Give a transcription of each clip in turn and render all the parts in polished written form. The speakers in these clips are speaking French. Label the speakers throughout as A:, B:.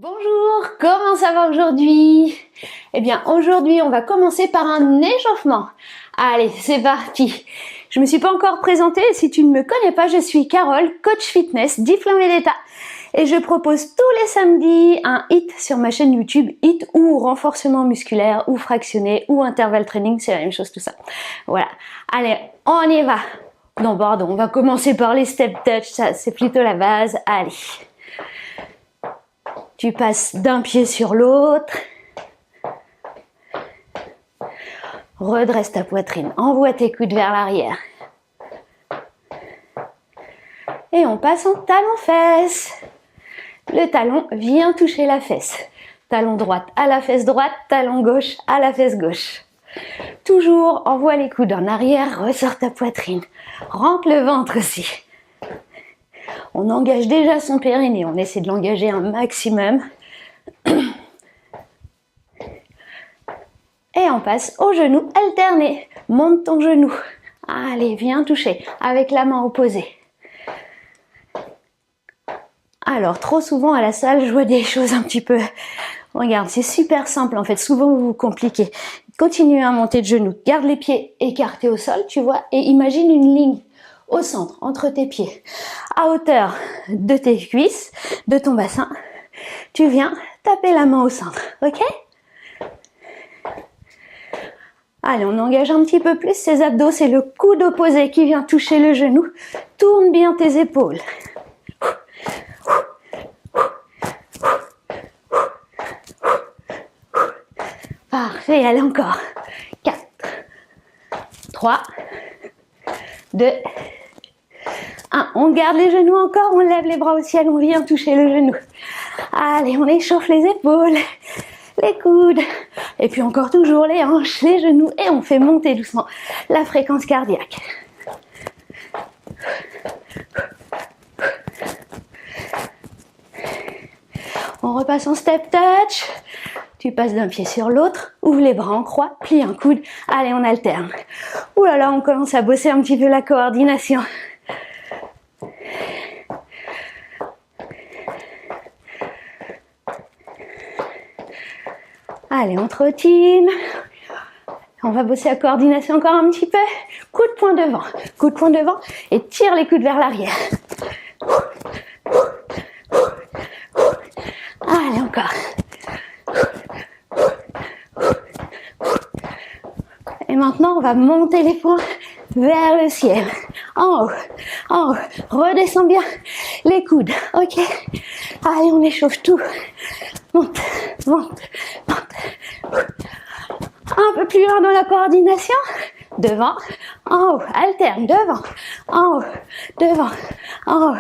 A: Bonjour, comment ça va aujourd'hui? Eh bien, aujourd'hui, on va commencer par un échauffement. Allez, c'est parti. Je me suis pas encore présentée, si tu ne me connais pas, je suis Carole, coach fitness, diplômée d'État. Et je propose tous les samedis un HIIT sur ma chaîne YouTube, HIIT ou renforcement musculaire, ou fractionné, ou intervalle training, c'est la même chose tout ça. Voilà, allez, on y va. Non, pardon, on va commencer par les step touch, ça c'est plutôt la base, allez. Tu passes d'un pied sur l'autre. Redresse ta poitrine, envoie tes coudes vers l'arrière. Et on passe en talon-fesse. Le talon vient toucher la fesse. Talon droite à la fesse droite, talon gauche à la fesse gauche. Toujours envoie les coudes en arrière, ressort ta poitrine. Rentre le ventre aussi. On engage déjà son périnée, on essaie de l'engager un maximum. Et on passe au genou alterné. Monte ton genou. Allez, viens toucher avec la main opposée. Alors, trop souvent à la salle, je vois des choses un petit peu... Regarde, c'est super simple en fait. Souvent, vous vous compliquez. Continuez à monter de genou. Garde les pieds écartés au sol, tu vois, et imagine une ligne au centre, entre tes pieds, à hauteur de tes cuisses, de ton bassin. Tu viens taper la main au centre, ok? Allez, on engage un petit peu plus ses abdos, c'est le coude opposé qui vient toucher le genou. Tourne bien tes épaules. Parfait, allez encore. 4, 3, 2, 1. On garde les genoux encore, on lève les bras au ciel, on vient toucher le genou. Allez, on échauffe les épaules, les coudes, et puis encore toujours les hanches, les genoux, et on fait monter doucement la fréquence cardiaque. On repasse en step touch. Tu passes d'un pied sur l'autre, ouvre les bras en croix, plie un coude. Allez, on alterne. Ouh là là, on commence à bosser un petit peu la coordination. Allez, on trottine. On va bosser la coordination encore un petit peu. Coup de poing devant et tire les coudes vers l'arrière. Allez, encore. Et maintenant, on va monter les poings vers le ciel. En haut, redescends bien les coudes, ok? Allez, on échauffe tout. Monte. Un peu plus loin dans la coordination. Devant, en haut, alterne, devant, en haut, devant, en haut.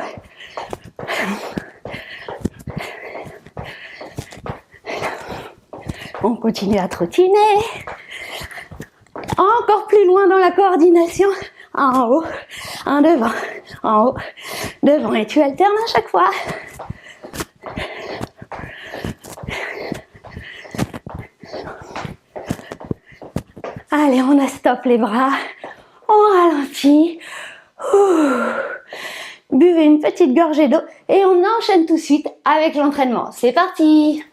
A: On continue à trottiner. Encore plus loin dans la coordination. En haut, un devant, en haut, devant. Et tu alternes à chaque fois. Allez, on a stop les bras. On ralentit. Buvez une petite gorgée d'eau et on enchaîne tout de suite avec l'entraînement. C'est parti!